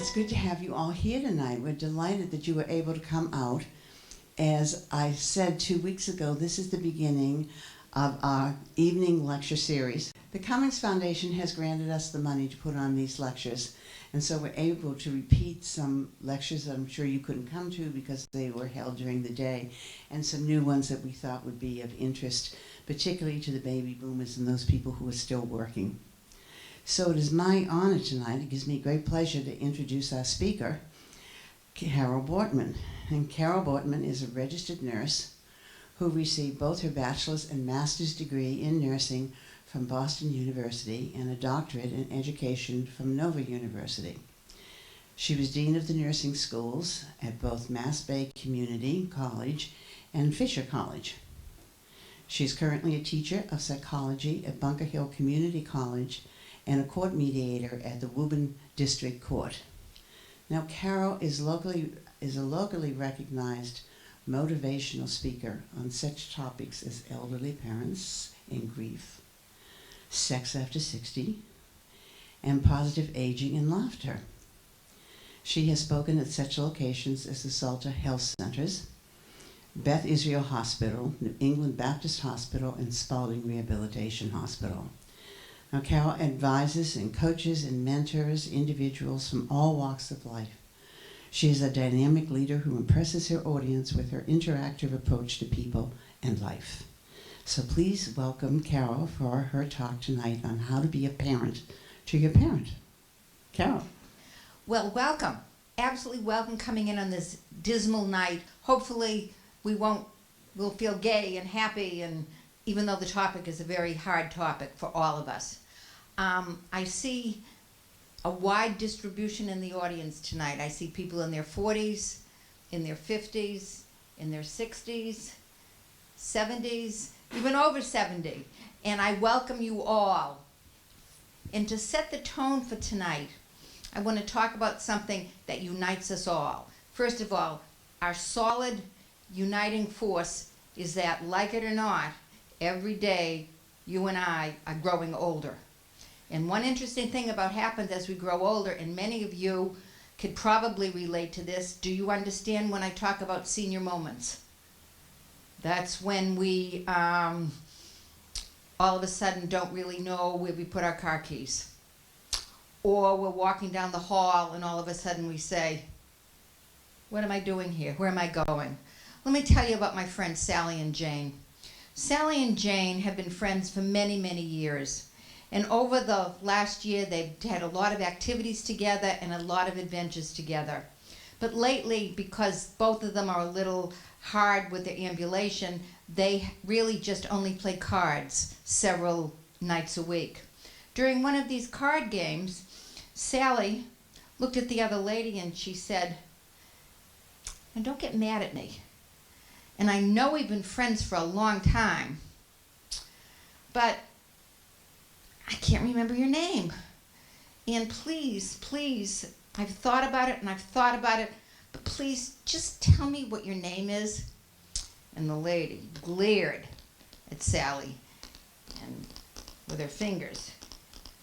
It's good to have you all here tonight. We're delighted that you were able to come out. As I said 2 weeks ago, this is the beginning of our evening lecture series. The Cummings Foundation has granted us the money to put on these lectures, and so we're able to repeat some lectures that I'm sure you couldn't come to because they were held during the day, and some new ones that we thought would be of interest, particularly to the baby boomers and those people who are still working. So it is my honor tonight, it gives me great pleasure to introduce our speaker, Carol Bortman. And Carol Bortman is a registered nurse who received both her bachelor's and master's degree in nursing from Boston University and a doctorate in education from Nova University. She was dean of the nursing schools at both Mass Bay Community College and Fisher College. She's currently a teacher of psychology at Bunker Hill Community College and a court mediator at the Woburn District Court. Now, Carol is a locally recognized motivational speaker on such topics as elderly parents and grief, sex after 60, and positive aging and laughter. She has spoken at such locations as the Salter Health Centers, Beth Israel Hospital, New England Baptist Hospital, and Spalding Rehabilitation Hospital. Now, Carol advises and coaches and mentors individuals from all walks of life. She is a dynamic leader who impresses her audience with her interactive approach to people and life. So please welcome Carol for her talk tonight on how to be a parent to your parent. Carol. Well, welcome. Absolutely welcome coming in on this dismal night. Hopefully we'll feel gay and happy, and even though the topic is a very hard topic for all of us. I see a wide distribution in the audience tonight. I see people in their 40s, in their 50s, in their 60s, 70s, even over 70. And I welcome you all. And to set the tone for tonight, I want to talk about something that unites us all. First of all, our solid uniting force is that, like it or not, every day you and I are growing older. And one interesting thing about happens as we grow older, and many of you could probably relate to this, do you understand when I talk about senior moments? That's when we all of a sudden don't really know where we put our car keys. Or we're walking down the hall and all of a sudden we say, what am I doing here? Where am I going? Let me tell you about my friends Sally and Jane. Sally and Jane have been friends for many, many years. And over the last year, they've had a lot of activities together and a lot of adventures together. But lately, because both of them are a little hard with their ambulation, they really just only play cards several nights a week. During one of these card games, Sally looked at the other lady and she said, and don't get mad at me. And I know we've been friends for a long time, but I can't remember your name. And please, please, I've thought about it and I've thought about it, but please just tell me what your name is. And the lady glared at Sally and with her fingers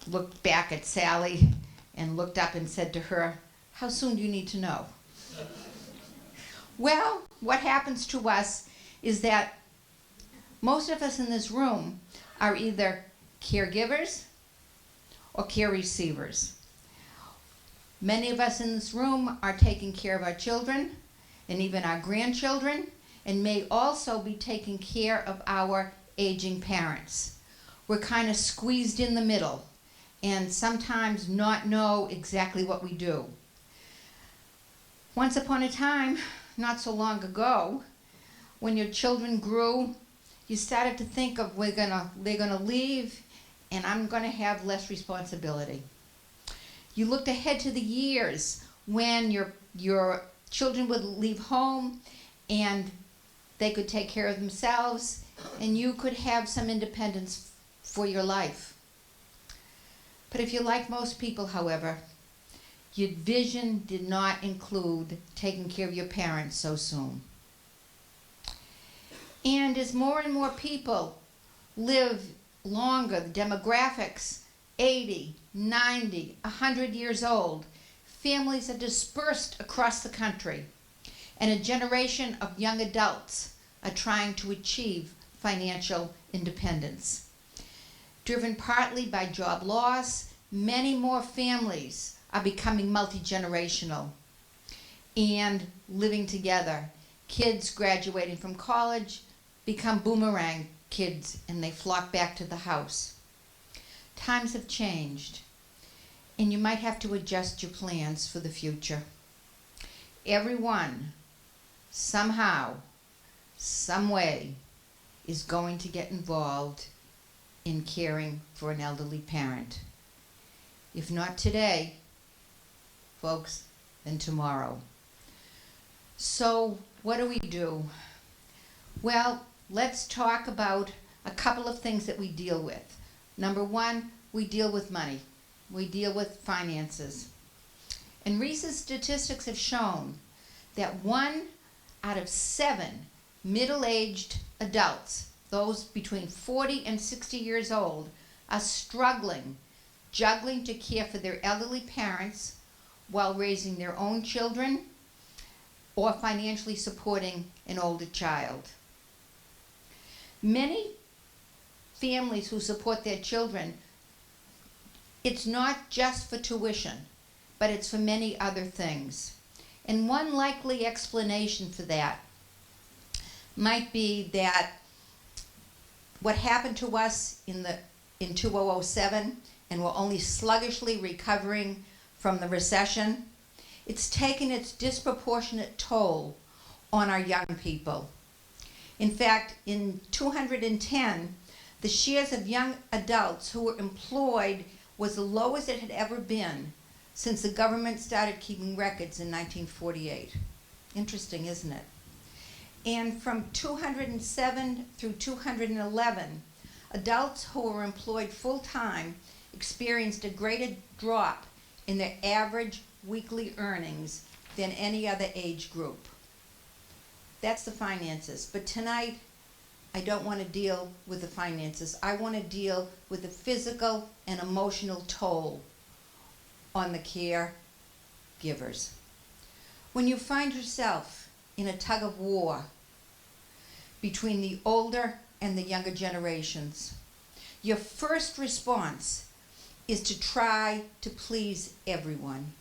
looked back at Sally and looked up and said to her, how soon do you need to know? Well, what happens to us is that most of us in this room are either caregivers or care receivers. Many of us in this room are taking care of our children and even our grandchildren, and may also be taking care of our aging parents. We're kind of squeezed in the middle and sometimes not know exactly what we do. Once upon a time, not so long ago, when your children grew, you started to think of they're gonna leave and I'm gonna have less responsibility. You looked ahead to the years when your children would leave home and they could take care of themselves and you could have some independence for your life. But if you're like most people, however, your vision did not include taking care of your parents so soon. And as more and more people live longer, the demographics, 80, 90, 100 years old, families are dispersed across the country, and a generation of young adults are trying to achieve financial independence. Driven partly by job loss, many more families are becoming multi-generational and living together. Kids graduating from college become boomerang kids and they flock back to the house. Times have changed, and you might have to adjust your plans for the future. Everyone, somehow, some way, is going to get involved in caring for an elderly parent. If not today, folks, then tomorrow. So what do? Well, let's talk about a couple of things that we deal with. Number one, we deal with money. We deal with finances. And recent statistics have shown that 1 out of 7 middle-aged adults, those between 40 and 60 years old, are struggling, juggling to care for their elderly parents while raising their own children or financially supporting an older child. Many families who support their children, it's not just for tuition, but it's for many other things. And one likely explanation for that might be that what happened to us in 2007, and we're only sluggishly recovering from the recession, it's taken its disproportionate toll on our young people. In fact, in 2010, the shares of young adults who were employed was the lowest it had ever been since the government started keeping records in 1948. Interesting, isn't it? And from 207 through 211, adults who were employed full-time experienced a greater drop in their average weekly earnings than any other age group. That's the finances. But tonight, I don't want to deal with the finances. I want to deal with the physical and emotional toll on the caregivers. When you find yourself in a tug of war between the older and the younger generations, your first response is to try to please everyone.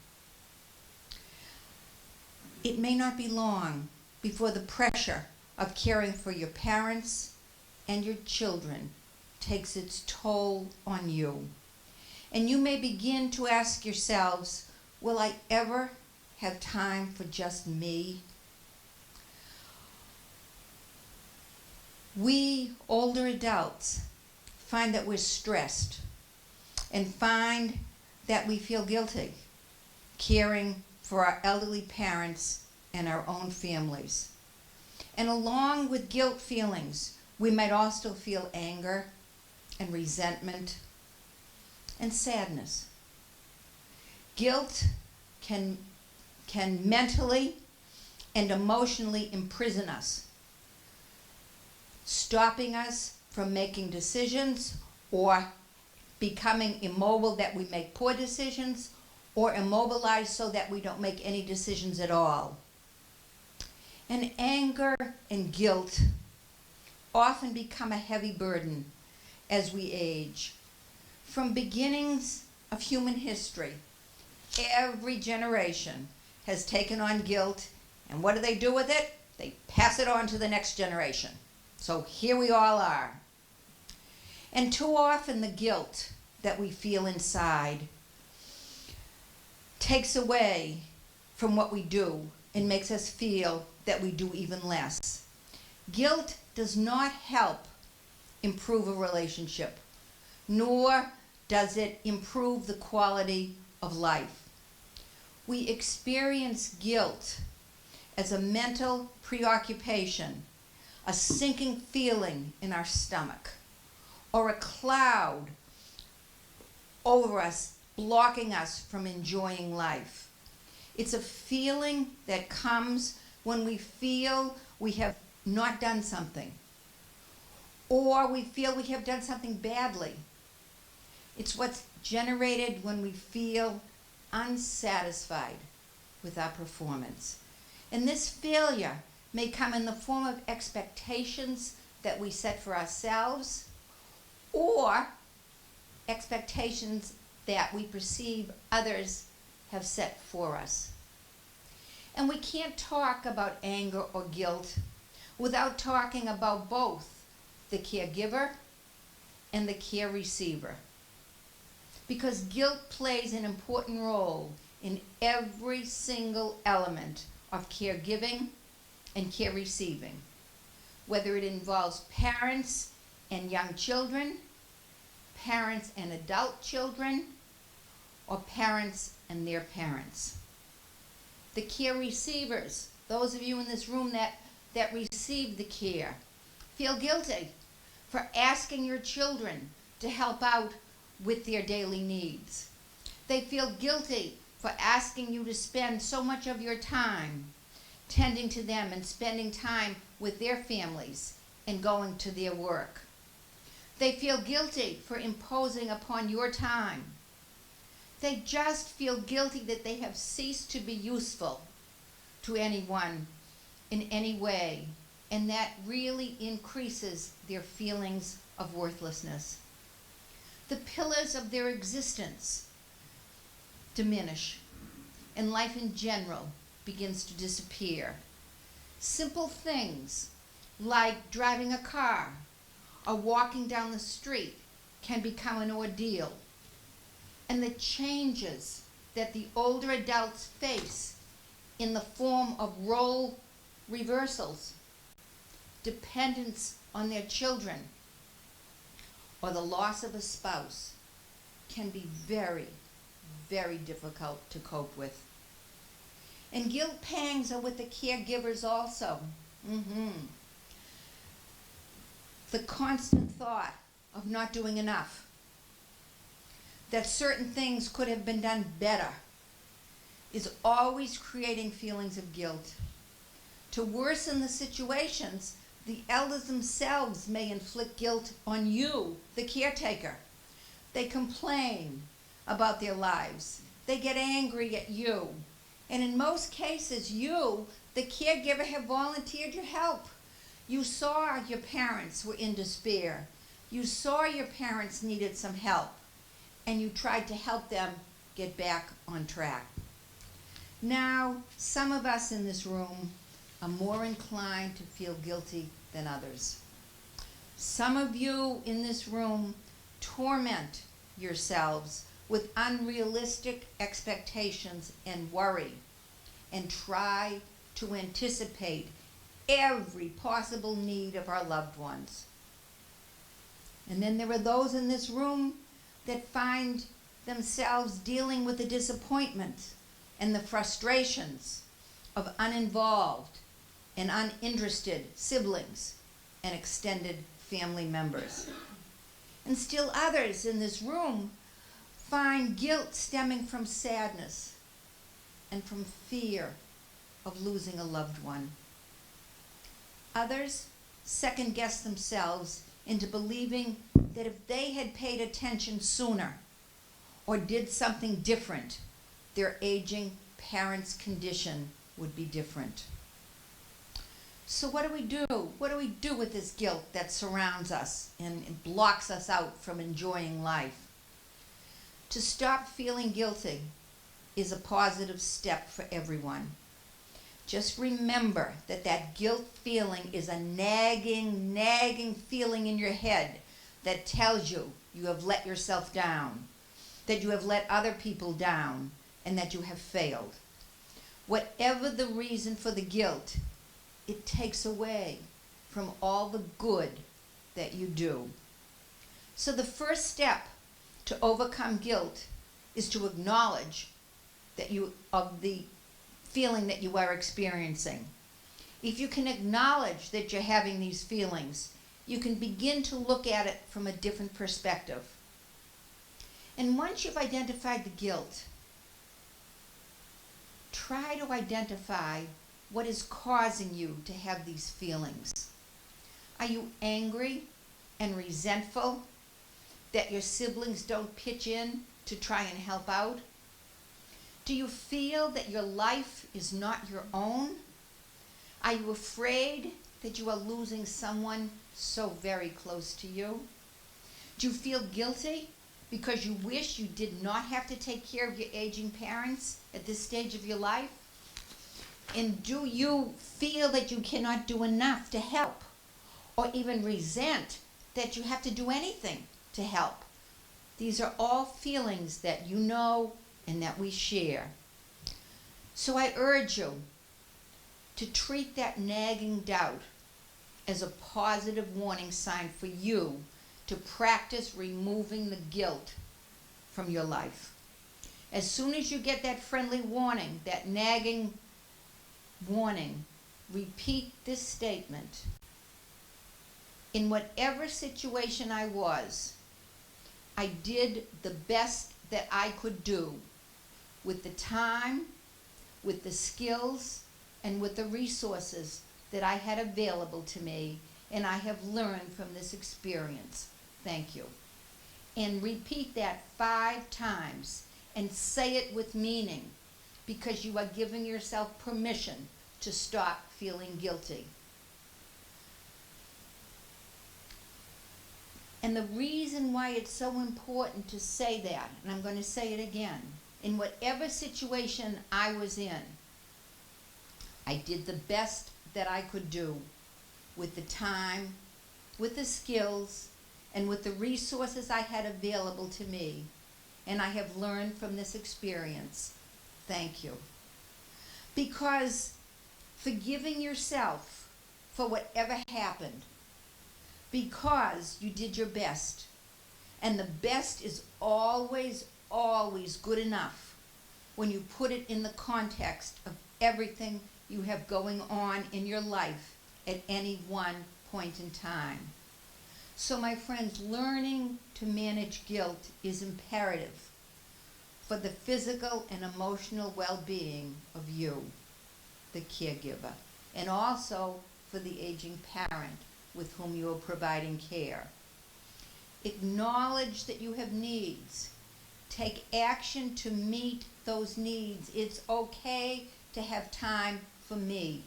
It may not be long before the pressure of caring for your parents and your children takes its toll on you. And you may begin to ask yourselves, will I ever have time for just me? We older adults find that we're stressed and find that we feel guilty caring for our elderly parents and our own families. And along with guilt feelings, we might also feel anger and resentment and sadness. Guilt can mentally and emotionally imprison us, stopping us from making decisions or becoming immobile that we make poor decisions, or immobilized so that we don't make any decisions at all. And anger and guilt often become a heavy burden as we age. From beginnings of human history, every generation has taken on guilt, and what do they do with it? They pass it on to the next generation. So here we all are. And too often the guilt that we feel inside takes away from what we do and makes us feel that we do even less. Guilt does not help improve a relationship, nor does it improve the quality of life. We experience guilt as a mental preoccupation, a sinking feeling in our stomach, or a cloud over us, blocking us from enjoying life. It's a feeling that comes when we feel we have not done something, or we feel we have done something badly. It's what's generated when we feel unsatisfied with our performance. And this failure may come in the form of expectations that we set for ourselves or expectations that we perceive others have set for us. And we can't talk about anger or guilt without talking about both the caregiver and the care receiver. Because guilt plays an important role in every single element of caregiving and care receiving, whether it involves parents and young children, parents and adult children, or parents and their parents. The care receivers, those of you in this room that receive the care, feel guilty for asking your children to help out with their daily needs. They feel guilty for asking you to spend so much of your time tending to them and spending time with their families and going to their work. They feel guilty for imposing upon your time. They just feel guilty that they have ceased to be useful to anyone in any way, and that really increases their feelings of worthlessness. The pillars of their existence diminish, and life in general begins to disappear. Simple things like driving a car or walking down the street can become an ordeal. And the changes that the older adults face in the form of role reversals, dependence on their children, or the loss of a spouse can be very, very difficult to cope with. And guilt pangs are with the caregivers also. The constant thought of not doing enough, that certain things could have been done better, is always creating feelings of guilt. To worsen the situations, the elders themselves may inflict guilt on you, the caretaker. They complain about their lives. They get angry at you. And in most cases, you, the caregiver, have volunteered your help. You saw your parents were in despair. You saw your parents needed some help, and you tried to help them get back on track. Now, some of us in this room are more inclined to feel guilty than others. Some of you in this room torment yourselves with unrealistic expectations and worry, and try to anticipate every possible need of our loved ones. And then there are those in this room that find themselves dealing with the disappointment and the frustrations of uninvolved and uninterested siblings and extended family members. And still others in this room find guilt stemming from sadness and from fear of losing a loved one. Others second-guess themselves into believing that if they had paid attention sooner or did something different, their aging parents' condition would be different. So what do we do? What do we do with this guilt that surrounds us and blocks us out from enjoying life? To stop feeling guilty is a positive step for everyone. Just remember that that guilt feeling is a nagging feeling in your head that tells you you have let yourself down, that you have let other people down, and that you have failed. Whatever the reason for the guilt, it takes away from all the good that you do. So the first step to overcome guilt is to acknowledge that of the feeling that you are experiencing. If you can acknowledge that you're having these feelings, you can begin to look at it from a different perspective. And once you've identified the guilt, try to identify what is causing you to have these feelings. Are you angry and resentful that your siblings don't pitch in to try and help out? Do you feel that your life is not your own? Are you afraid that you are losing someone so very close to you? Do you feel guilty because you wish you did not have to take care of your aging parents at this stage of your life? And do you feel that you cannot do enough to help, or even resent that you have to do anything to help? These are all feelings that you know and that we share. So I urge you to treat that nagging doubt as a positive warning sign for you to practice removing the guilt from your life. As soon as you get that friendly warning, that nagging warning, repeat this statement. In whatever situation I was, I did the best that I could do with the time, with the skills, and with the resources that I had available to me, and I have learned from this experience. Thank you. And repeat that 5 times and say it with meaning, because you are giving yourself permission to stop feeling guilty. And the reason why it's so important to say that, and I'm going to say it again, in whatever situation I was in, I did the best that I could do with the time, with the skills, and with the resources I had available to me. And I have learned from this experience. Thank you. Because forgiving yourself for whatever happened, because you did your best, and the best is always, always good enough when you put it in the context of everything you have going on in your life at any one point in time. So my friends, learning to manage guilt is imperative for the physical and emotional well-being of you, the caregiver, and also for the aging parent with whom you are providing care. Acknowledge that you have needs. Take action to meet those needs. It's okay to have time for me.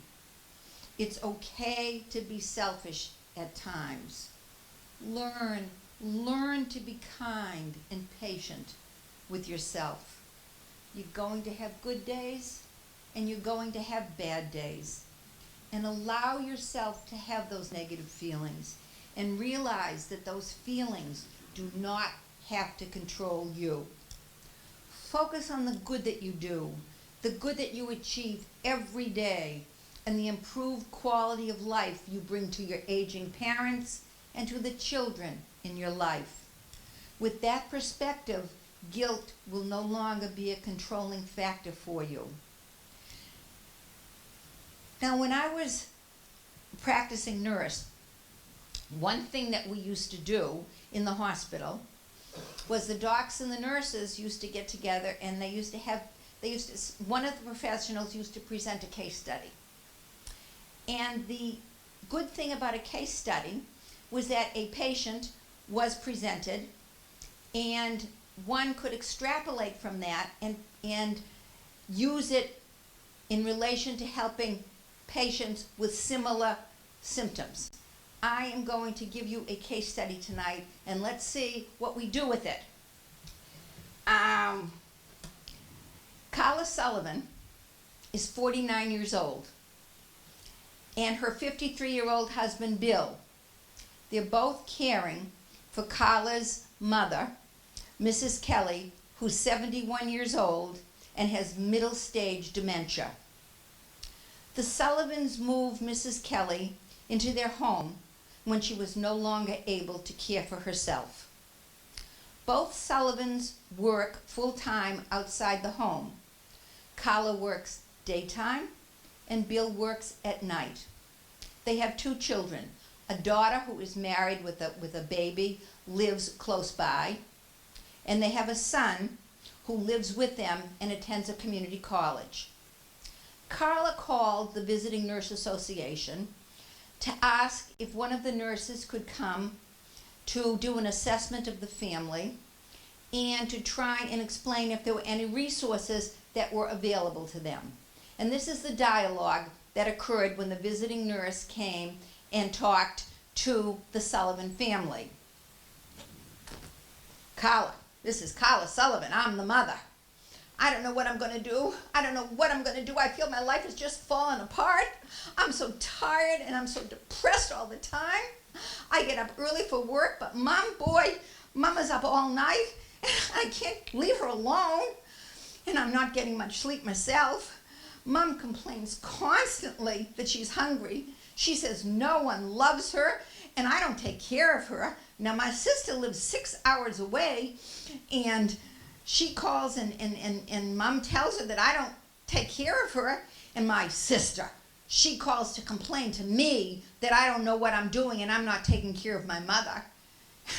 It's okay to be selfish at times. Learn to be kind and patient with yourself. You're going to have good days and you're going to have bad days. And allow yourself to have those negative feelings and realize that those feelings do not have to control you. Focus on the good that you do, the good that you achieve every day, and the improved quality of life you bring to your aging parents and to the children in your life. With that perspective, guilt will no longer be a controlling factor for you. Now, when I was practicing nurse, one thing that we used to do in the hospital was the docs and the nurses used to get together, and one of the professionals used to present a case study. And the good thing about a case study was that a patient was presented, and one could extrapolate from that and use it in relation to helping patients with similar symptoms. I am going to give you a case study tonight, and let's see what we do with it. Carla Sullivan is 49 years old, and her 53-year-old husband, Bill. They're both caring for Carla's mother, Mrs. Kelly, who's 71 years old and has middle-stage dementia. The Sullivans moved Mrs. Kelly into their home when she was no longer able to care for herself. Both Sullivans work full-time outside the home. Carla works daytime and Bill works at night. They have 2 children. A daughter who is married with a baby, lives close by, and they have a son who lives with them and attends a community college. Carla called the Visiting Nurse Association to ask if one of the nurses could come to do an assessment of the family and to try and explain if there were any resources that were available to them. And this is the dialogue that occurred when the visiting nurse came and talked to the Sullivan family. Carla, this is Carla Sullivan. I'm the mother. I don't know what I'm going to do. I don't know what I'm going to do. I feel my life is just falling apart. I'm so tired and I'm so depressed all the time. I get up early for work, but Mama's up all night. And I can't leave her alone. And I'm not getting much sleep myself. Mom complains constantly that she's hungry. She says no one loves her and I don't take care of her. Now my sister lives 6 hours away and she calls and Mom tells her that I don't take care of her. And my sister, she calls to complain to me that I don't know what I'm doing and I'm not taking care of my mother.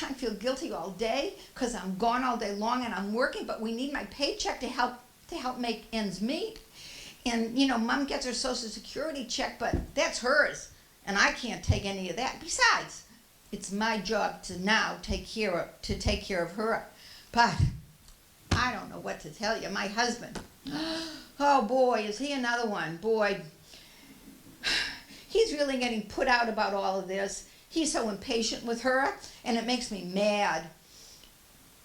I feel guilty all day because I'm gone all day long and I'm working, but we need my paycheck to help make ends meet. And, you know, Mom gets her Social Security check, but that's hers, and I can't take any of that. Besides, it's my job to now take care of her. But I don't know what to tell you. My husband, oh boy, is he another one. Boy, he's really getting put out about all of this. He's so impatient with her, and it makes me mad.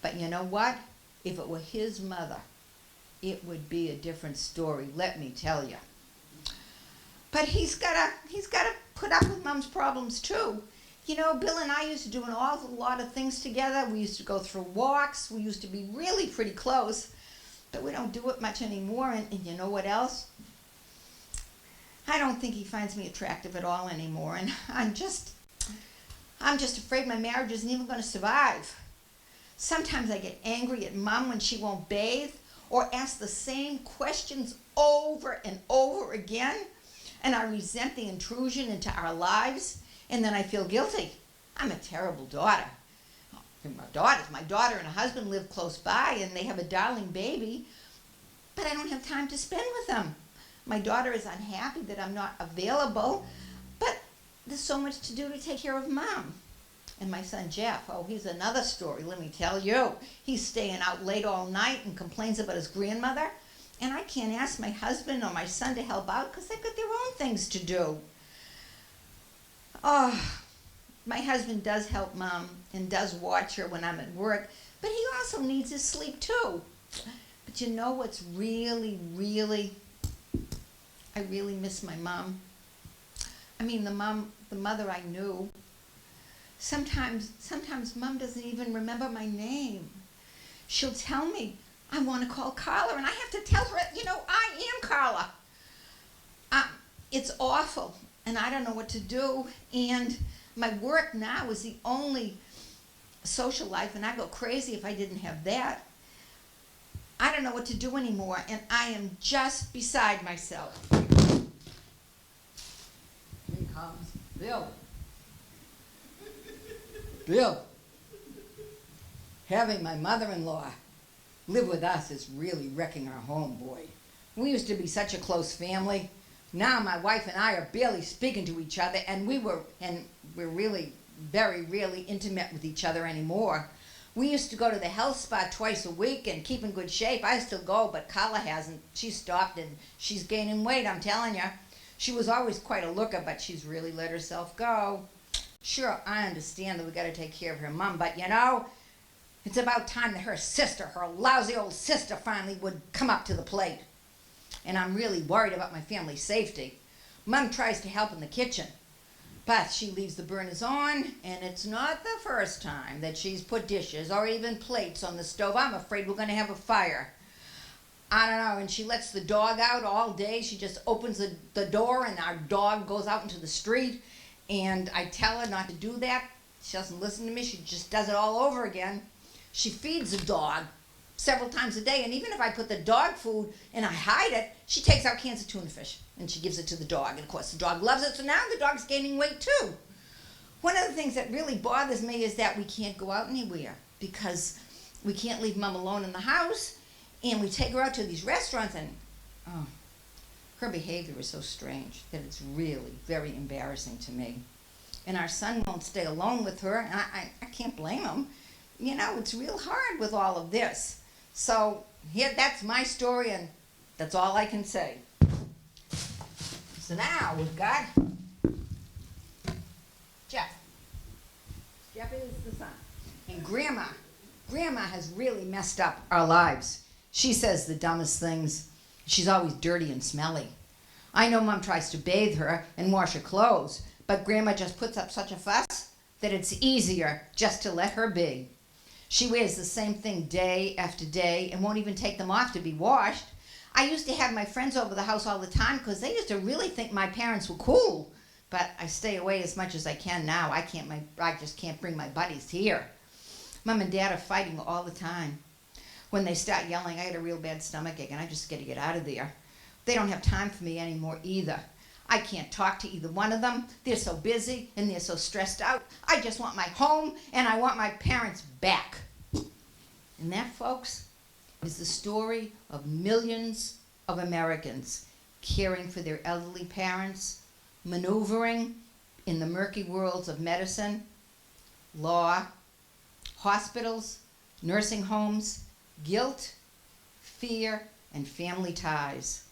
But you know what? If it were his mother, it would be a different story, let me tell you. But he's gotta put up with Mom's problems too. You know, Bill and I used to do an awful lot of things together. We used to go through walks. We used to be really pretty close, but we don't do it much anymore. And you know what else? I don't think he finds me attractive at all anymore. And I'm just afraid my marriage isn't even going to survive. Sometimes I get angry at Mom when she won't bathe or ask the same questions over and over again, and I resent the intrusion into our lives, and then I feel guilty. I'm a terrible daughter. My daughter and her husband live close by, and they have a darling baby, but I don't have time to spend with them. My daughter is unhappy that I'm not available, but there's so much to do to take care of Mom. And my son Jeff, oh, he's another story, let me tell you. He's staying out late all night and complains about his grandmother. And I can't ask my husband or my son to help out because they've got their own things to do. Oh, my husband does help Mom and does watch her when I'm at work, but he also needs his sleep too. But you know what's really, I really miss my mom. I mean, the mother I knew. Sometimes Mom doesn't even remember my name. She'll tell me, I want to call Carla, and I have to tell her, you know, I am Carla. It's awful, and I don't know what to do, and my work now is the only social life, and I'd go crazy if I didn't have that. I don't know what to do anymore, and I am just beside myself. Here comes Bill. Bill, having my mother-in-law live with us is really wrecking our home, boy. We used to be such a close family. Now my wife and I are barely speaking to each other, and we're really very rarely intimate with each other anymore. We used to go to the health spa twice a week and keep in good shape. I still go, but Carla hasn't. She stopped and she's gaining weight, I'm telling you. She was always quite a looker, but she's really let herself go. Sure, I understand that we got to take care of her mom, but you know, it's about time that her sister, her lousy old sister, finally would come up to the plate. And I'm really worried about my family's safety. Mom tries to help in the kitchen, but she leaves the burners on, and it's not the first time that she's put dishes or even plates on the stove. I'm afraid we're going to have a fire. I don't know, and she lets the dog out all day. She just opens the door, and our dog goes out into the street, and I tell her not to do that. She doesn't listen to me. She just does it all over again. She feeds the dog several times a day, and even if I put the dog food and I hide it, she takes out cans of tuna fish and she gives it to the dog, and of course the dog loves it, so now the dog's gaining weight too. One of the things that really bothers me is that we can't go out anywhere because we can't leave Mom alone in the house, and we take her out to these restaurants, and her behavior is so strange that it's really very embarrassing to me. And our son won't stay alone with her, and I can't blame him. You know, it's real hard with all of this. So here, that's my story, and That's all I can say. So now we've got Jeff. Jeff is the son. And Grandma has really messed up our lives. She says the dumbest things. She's always dirty and smelly. I know Mom tries to bathe her and wash her clothes, but Grandma just puts up such a fuss that it's easier just to let her be. She wears the same thing day after day and won't even take them off to be washed. I used to have my friends over the house all the time because they used to really think my parents were cool. But I stay away as much as I can now. I just can't bring my buddies here. Mom and Dad are fighting all the time. When they start yelling, I had a real bad stomachache and I just got to get out of there. They don't have time for me anymore either. I can't talk to either one of them. They're so busy and they're so stressed out. I just want my home and I want my parents back. And that, folks, is the story of millions of Americans caring for their elderly parents, maneuvering in the murky worlds of medicine, law, hospitals, nursing homes, guilt, fear, and family ties.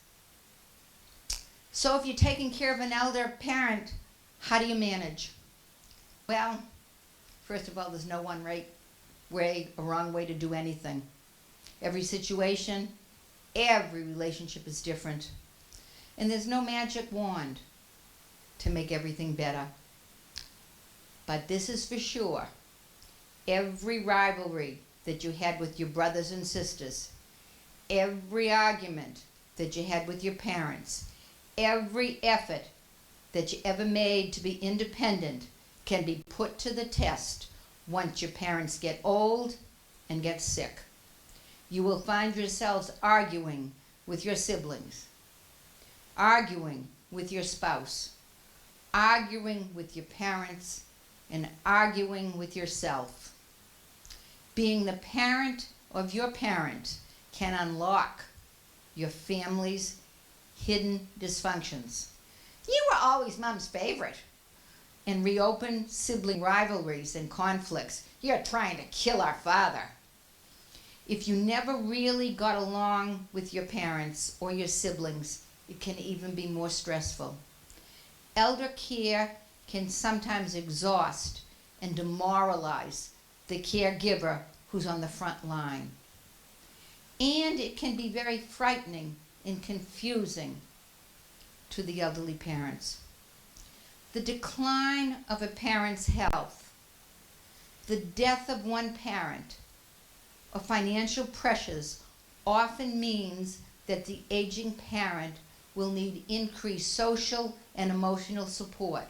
So if you're taking care of an elder parent, how do you manage? Well, first of all, there's no one right way or wrong way to do anything. Every situation, every relationship is different. And there's no magic wand to make everything better. But this is for sure. Every rivalry that you had with your brothers and sisters, every argument that you had with your parents, every effort that you ever made to be independent can be put to the test once your parents get old and get sick. You will find yourselves arguing with your siblings, arguing with your spouse, arguing with your parents, and arguing with yourself. Being the parent of your parent can unlock your family's hidden dysfunctions. You were always Mom's favorite. And reopen sibling rivalries and conflicts. You're trying to kill our father. If you never really got along with your parents or your siblings, it can even be more stressful. Elder care can sometimes exhaust and demoralize the caregiver who's on the front line. And it can be very frightening and confusing to the elderly parents. The decline of a parent's health, the death of one parent, or financial pressures often means that the aging parent will need increased social and emotional support.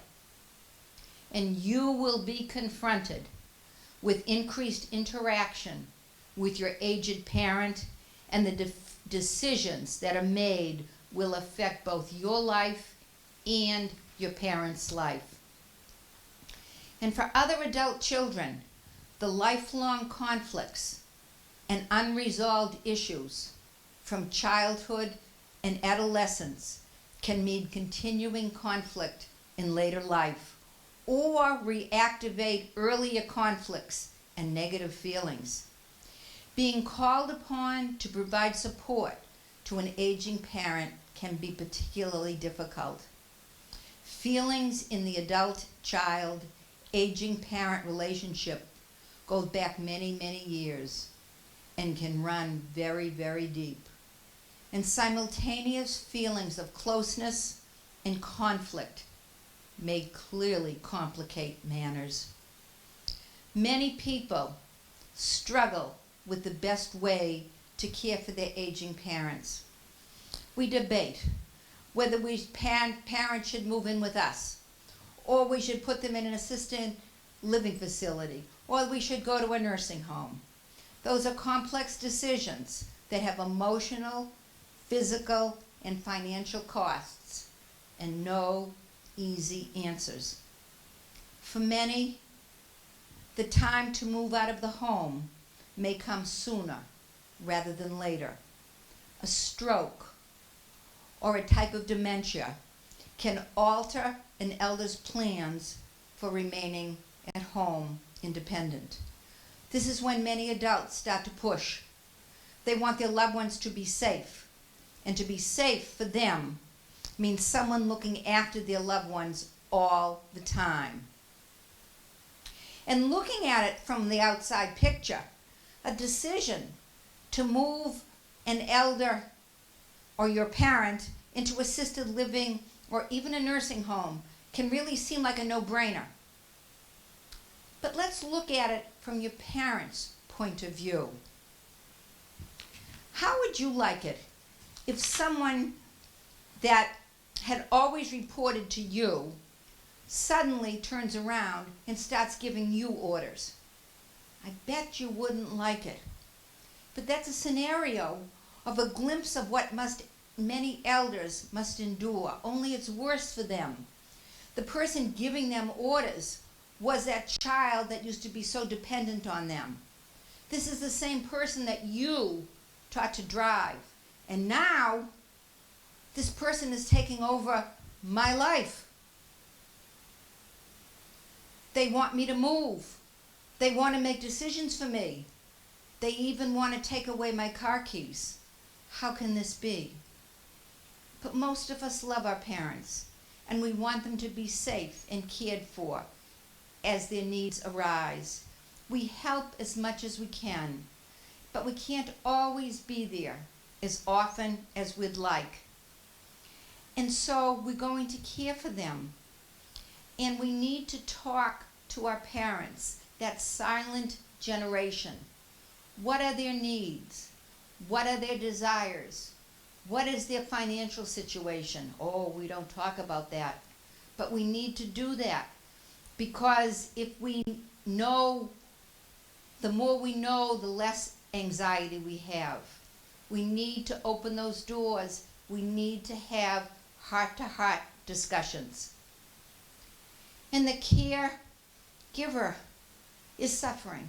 And you will be confronted with increased interaction with your aged parent, and the decisions that are made will affect both your life and your parents' life. And for other adult children, the lifelong conflicts and unresolved issues from childhood and adolescence can mean continuing conflict in later life or reactivate earlier conflicts and negative feelings. Being called upon to provide support to an aging parent can be particularly difficult. Feelings in the adult-child, aging-parent relationship goes back many, many years and can run very, very deep. And simultaneous feelings of closeness and conflict may clearly complicate matters. Many people struggle with the best way to care for their aging parents. We debate whether parents should move in with us, or we should put them in an assisted living facility, or we should go to a nursing home. Those are complex decisions that have emotional, physical, and financial costs, and no easy answers. For many, the time to move out of the home may come sooner rather than later. A stroke or a type of dementia can alter an elder's plans for remaining at home independent. This is when many adults start to push. They want their loved ones to be safe and to be safe for them means someone looking after their loved ones all the time. And looking at it from the outside picture, a decision to move an elder or your parent into assisted living or even a nursing home can really seem like a no-brainer. But let's look at it from your parents' point of view. How would you like it if someone that had always reported to you suddenly turns around and starts giving you orders? I bet you wouldn't like it. But that's a scenario of a glimpse of what many elders must endure, only it's worse for them. The person giving them orders was that child that used to be so dependent on them. This is the same person that you taught to drive. And now, this person is taking over my life. They want me to move. They want to make decisions for me. They even want to take away my car keys. How can this be? But most of us love our parents, and we want them to be safe and cared for as their needs arise. We help as much as we can, but we can't always be there as often as we'd like. And so we're going to care for them. And we need to talk to our parents, that silent generation. What are their needs? What are their desires? What is their financial situation? Oh, we don't talk about that. But we need to do that, because if we know, the more we know, the less anxiety we have. We need to open those doors. We need to have heart-to-heart discussions. And the caregiver is suffering.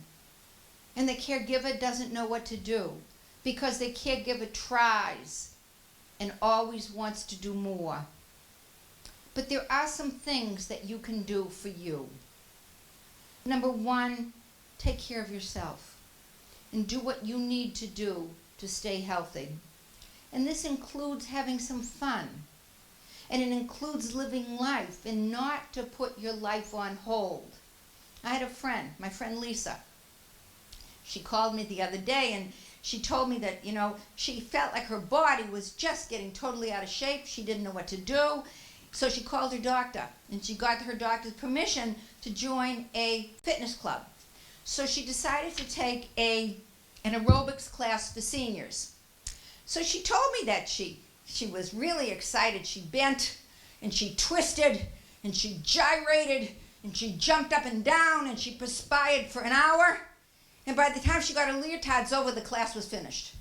And the caregiver doesn't know what to do, because the caregiver tries and always wants to do more. But there are some things that you can do for you. Number one, take care of yourself and do what you need to do to stay healthy. And this includes having some fun. And it includes living life and not to put your life on hold. I had a friend, my friend Lisa. She called me the other day and she told me that, she felt like her body was just getting totally out of shape. She didn't know what to do. So she called her doctor, and she got her doctor's permission to join a fitness club. So she decided to take an aerobics class for seniors. So she told me that she was really excited. She bent and she twisted and she gyrated and she jumped up and down and she perspired for an hour. And by the time she got her leotards over, the class was finished.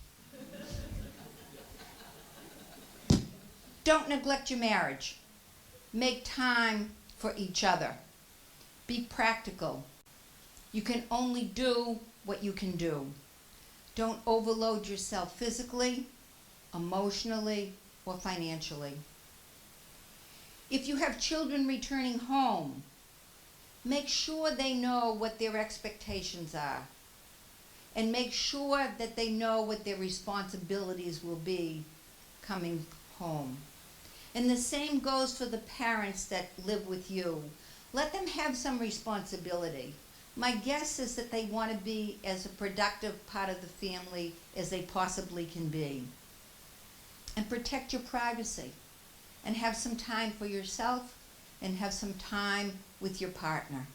Don't neglect your marriage. Make time for each other. Be practical. You can only do what you can do. Don't overload yourself physically, emotionally, or financially. If you have children returning home, make sure they know what their expectations are. And make sure that they know what their responsibilities will be coming home. And the same goes for the parents that live with you. Let them have some responsibility. My guess is that they want to be as a productive part of the family as they possibly can be. And protect your privacy. And have some time for yourself and have some time with your partner.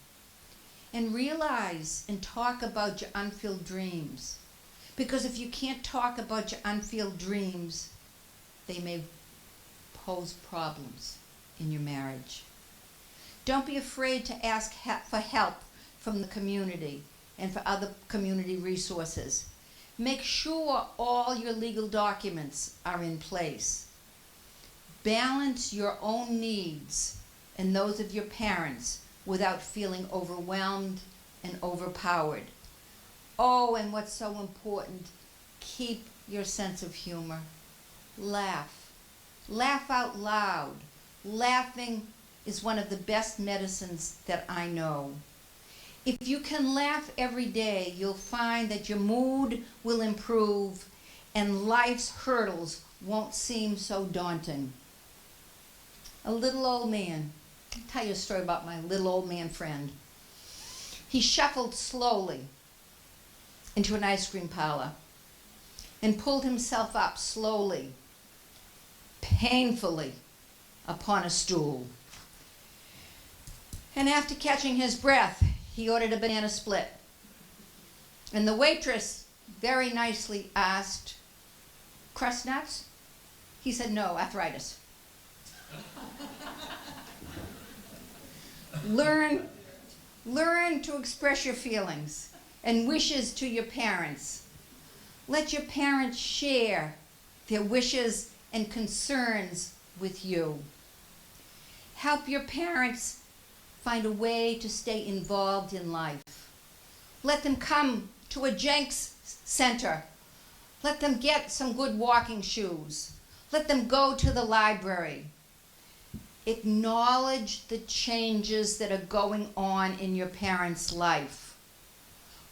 And realize and talk about your unfulfilled dreams. Because if you can't talk about your unfulfilled dreams, they may pose problems in your marriage. Don't be afraid to ask for help from the community and for other community resources. Make sure all your legal documents are in place. Balance your own needs and those of your parents without feeling overwhelmed and overpowered. Oh, and what's so important, keep your sense of humor. Laugh. Laugh out loud. Laughing is one of the best medicines that I know. If you can laugh every day, you'll find that your mood will improve and life's hurdles won't seem so daunting. A little old man. I'll tell you a story about my little old man friend. He shuffled slowly into an ice cream parlor and pulled himself up slowly, painfully, upon a stool. And after catching his breath, he ordered a banana split. And the waitress very nicely asked, "Crust nuts?" He said, "No, arthritis." Learn to express your feelings and wishes to your parents. Let your parents share their wishes and concerns with you. Help your parents find a way to stay involved in life. Let them come to a Jenks center. Let them get some good walking shoes. Let them go to the library. Acknowledge the changes that are going on in your parents' life.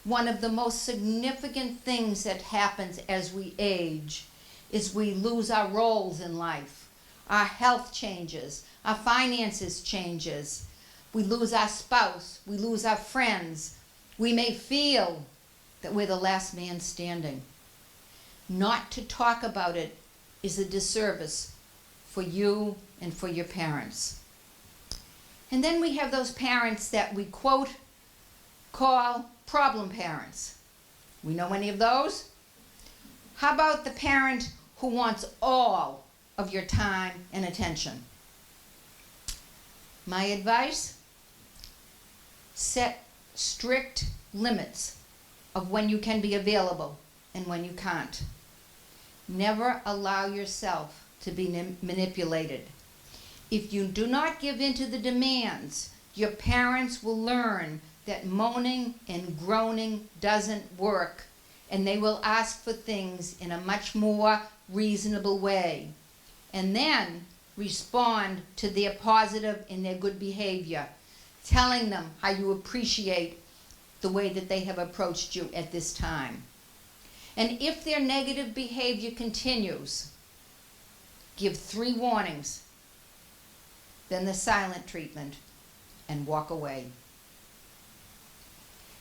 One of the most significant things that happens as we age is we lose our roles in life. Our health changes, our finances changes. We lose our spouse, we lose our friends. We may feel that we're the last man standing. Not to talk about it is a disservice for you and for your parents. And then we have those parents that we quote, call problem parents. We know any of those? How about the parent who wants all of your time and attention? My advice, set strict limits of when you can be available and when you can't. Never allow yourself to be manipulated. If you do not give in to the demands, your parents will learn that moaning and groaning doesn't work, and they will ask for things in a much more reasonable way, and then respond to their positive and their good behavior, telling them how you appreciate the way that they have approached you at this time. And if their negative behavior continues, give 3 warnings, then the silent treatment, and walk away.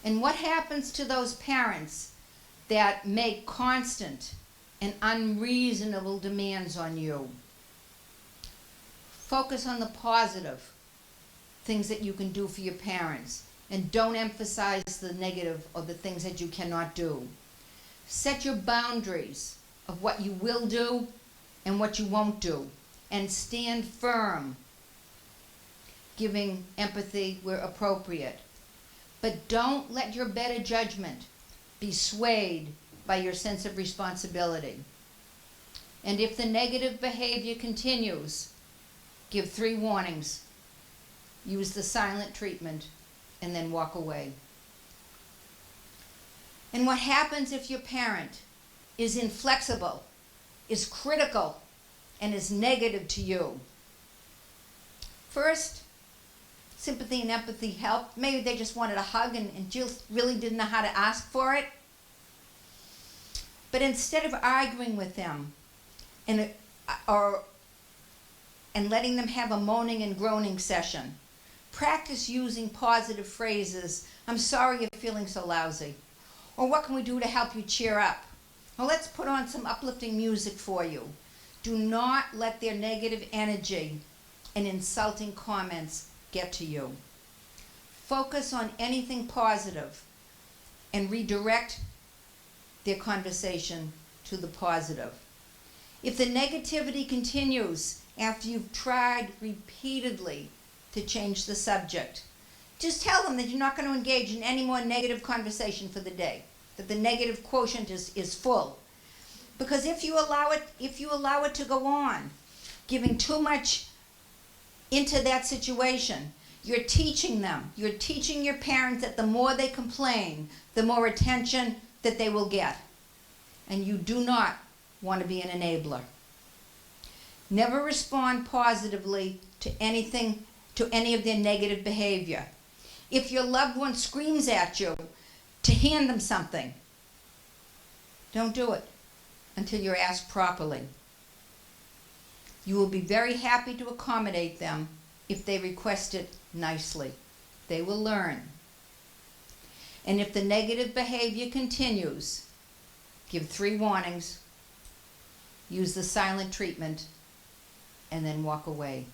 And what happens to those parents that make constant and unreasonable demands on you? Focus on the positive things that you can do for your parents, and don't emphasize the negative or the things that you cannot do. Set your boundaries of what you will do and what you won't do, and stand firm, giving empathy where appropriate. But don't let your better judgment be swayed by your sense of responsibility. And if the negative behavior continues, give 3 warnings, use the silent treatment, and then walk away. And what happens if your parent is inflexible, is critical, and is negative to you? First, sympathy and empathy help. Maybe they just wanted a hug and Jill really didn't know how to ask for it. But instead of arguing with them and letting them have a moaning and groaning session, practice using positive phrases. "I'm sorry you're feeling so lousy." Or, "What can we do to help you cheer up?" Or, "Let's put on some uplifting music for you." Do not let their negative energy and insulting comments get to you. Focus on anything positive and redirect their conversation to the positive. If the negativity continues after you've tried repeatedly to change the subject, just tell them that you're not going to engage in any more negative conversation for the day, that the negative quotient is full. Because if you allow it to go on, giving too much into that situation, you're teaching your parents that the more they complain, the more attention that they will get. And you do not want to be an enabler. Never respond positively to any of their negative behavior. If your loved one screams at you to hand them something, don't do it until you're asked properly. You will be very happy to accommodate them if they request it nicely. They will learn. And if the negative behavior continues, give 3 warnings, use the silent treatment, and then walk away.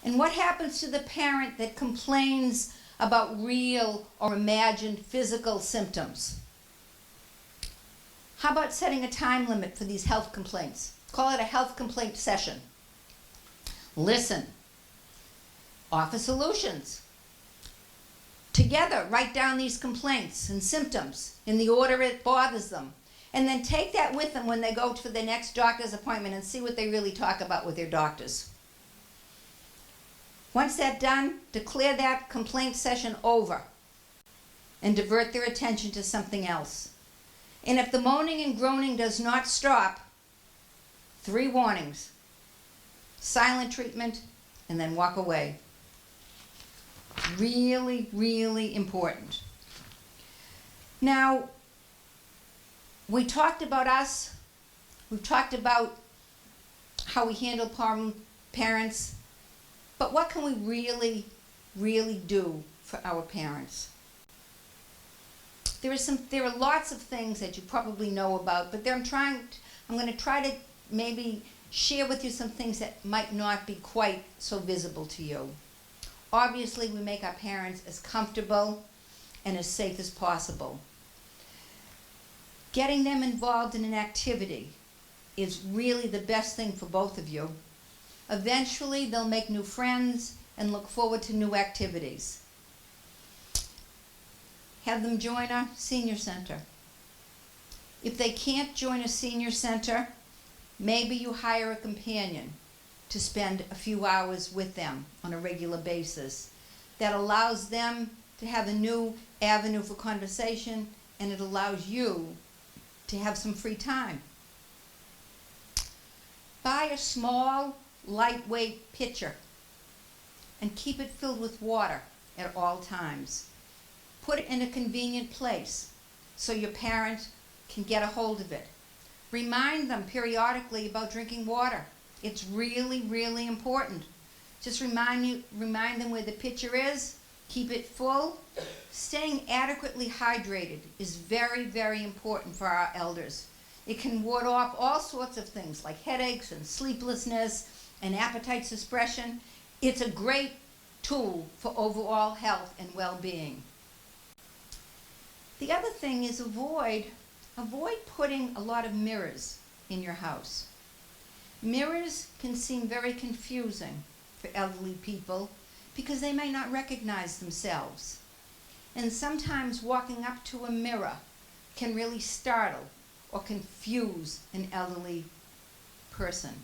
And what happens to the parent that complains about real or imagined physical symptoms? How about setting a time limit for these health complaints? Call it a health complaint session. Listen. Offer solutions. Together, write down these complaints and symptoms in the order it bothers them. And then take that with them when they go to the next doctor's appointment and see what they really talk about with their doctors. Once that's done, declare that complaint session over and divert their attention to something else. And if the moaning and groaning does not stop, 3 warnings, silent treatment, and then walk away. Really, really important. Now, we talked about us. We've talked about how we handle parents. But what can we really, really do for our parents? There are lots of things that you probably know about, but I'm going to try to maybe share with you some things that might not be quite so visible to you. Obviously, we make our parents as comfortable and as safe as possible. Getting them involved in an activity is really the best thing for both of you. Eventually, they'll make new friends and look forward to new activities. Have them join a senior center. If they can't join a senior center, maybe you hire a companion to spend a few hours with them on a regular basis. That allows them to have a new avenue for conversation, and it allows you to have some free time. Buy a small, lightweight pitcher and keep it filled with water at all times. Put it in a convenient place so your parent can get a hold of it. Remind them periodically about drinking water. It's really, really important. Just remind them where the pitcher is. Keep it full. Staying adequately hydrated is very, very important for our elders. It can ward off all sorts of things like headaches and sleeplessness and appetite suppression. It's a great tool for overall health and well-being. The other thing is avoid putting a lot of mirrors in your house. Mirrors can seem very confusing for elderly people because they may not recognize themselves. And sometimes walking up to a mirror can really startle or confuse an elderly person.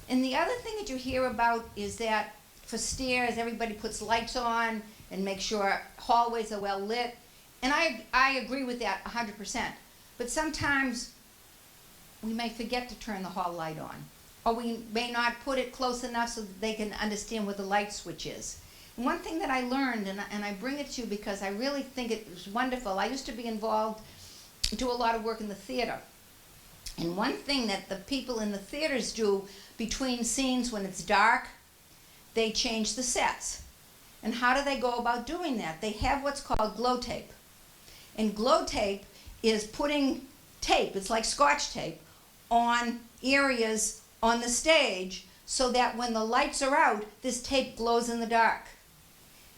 And the other thing that you hear about is that for stairs, everybody puts lights on and makes sure hallways are well lit. And I agree with that 100%. But sometimes we may forget to turn the hall light on. Or we may not put it close enough so that they can understand where the light switch is. And one thing that I learned, and I bring it to you because I really think it was wonderful. I used to be involved, do a lot of work in the theater. And one thing that the people in the theaters do between scenes when it's dark, they change the sets. And how do they go about doing that? They have what's called glow tape. And glow tape is putting tape, it's like Scotch tape, on areas on the stage so that when the lights are out, this tape glows in the dark.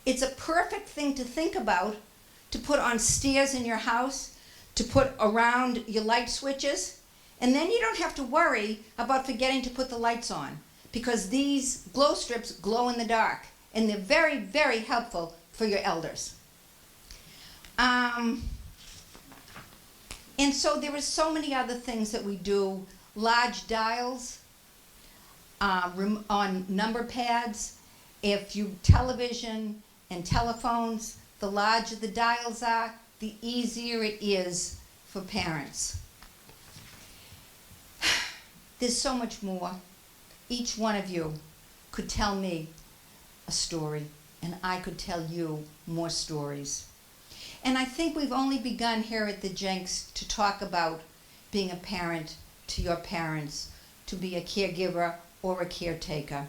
It's a perfect thing to think about, to put on stairs in your house, to put around your light switches, and then you don't have to worry about forgetting to put the lights on because these glow strips glow in the dark, and they're very, very helpful for your elders. And so there are so many other things that we do. Large dials on number pads. If you television and telephones, the larger the dials are, the easier it is for parents. There's so much more. Each one of you could tell me a story, and I could tell you more stories. And I think we've only begun here at the Jenks to talk about being a parent to your parents, to be a caregiver or a caretaker.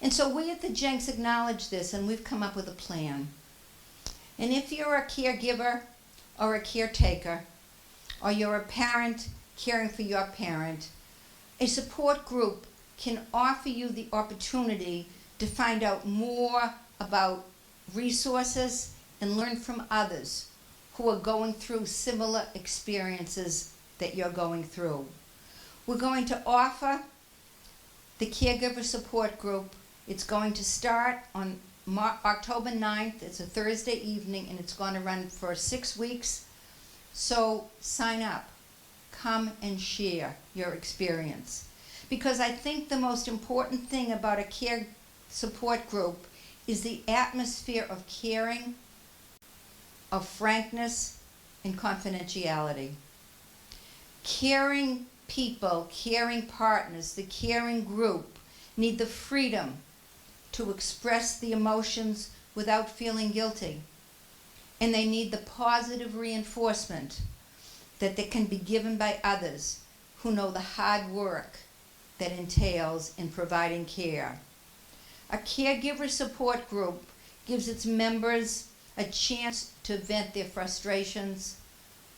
And so we at the Jenks acknowledge this, and we've come up with a plan. And if you're a caregiver or a caretaker, or you're a parent caring for your parent, a support group can offer you the opportunity to find out more about resources and learn from others who are going through similar experiences that you're going through. We're going to offer the Caregiver Support Group. It's going to start on October 9th. It's a Thursday evening, and it's going to run for 6 weeks. So sign up. Come and share your experience. Because I think the most important thing about a care support group is the atmosphere of caring, of frankness, and confidentiality. Caring people, caring partners, the caring group need the freedom to express the emotions without feeling guilty. And they need the positive reinforcement that they can be given by others who know the hard work that entails in providing care. A caregiver support group gives its members a chance to vent their frustrations,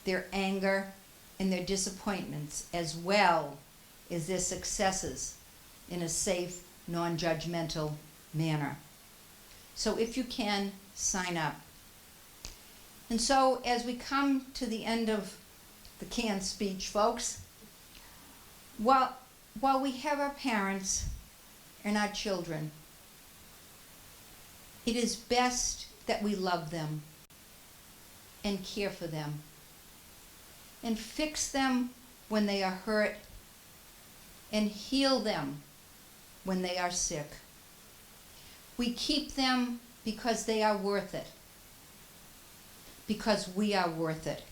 their anger, and their disappointments, as well as their successes, in a safe, non-judgmental manner. So if you can, sign up. And so as we come to the end of the canned speech, folks, while we have our parents and our children, it is best that we love them and care for them and fix them when they are hurt and heal them when they are sick. We keep them because they are worth it, because we are worth it.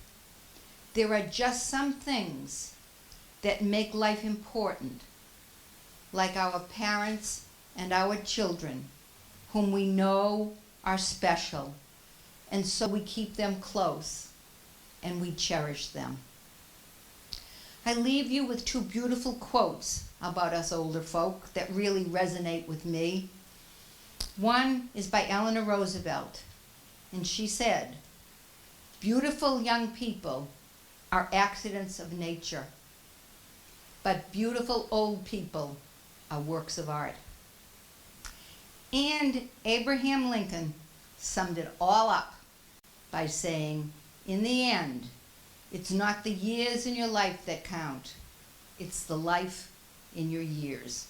There are just some things that make life important, like our parents and our children, whom we know are special, and so we keep them close and we cherish them. I leave you with two beautiful quotes about us older folk that really resonate with me. One is by Eleanor Roosevelt, and she said, "Beautiful young people are accidents of nature, but beautiful old people are works of art." And Abraham Lincoln summed it all up by saying, "In the end, it's not the years in your life that count, it's the life in your years."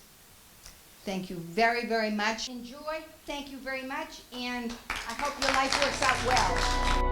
Thank you very, very much. Enjoy. Thank you very much, and I hope your life works out well.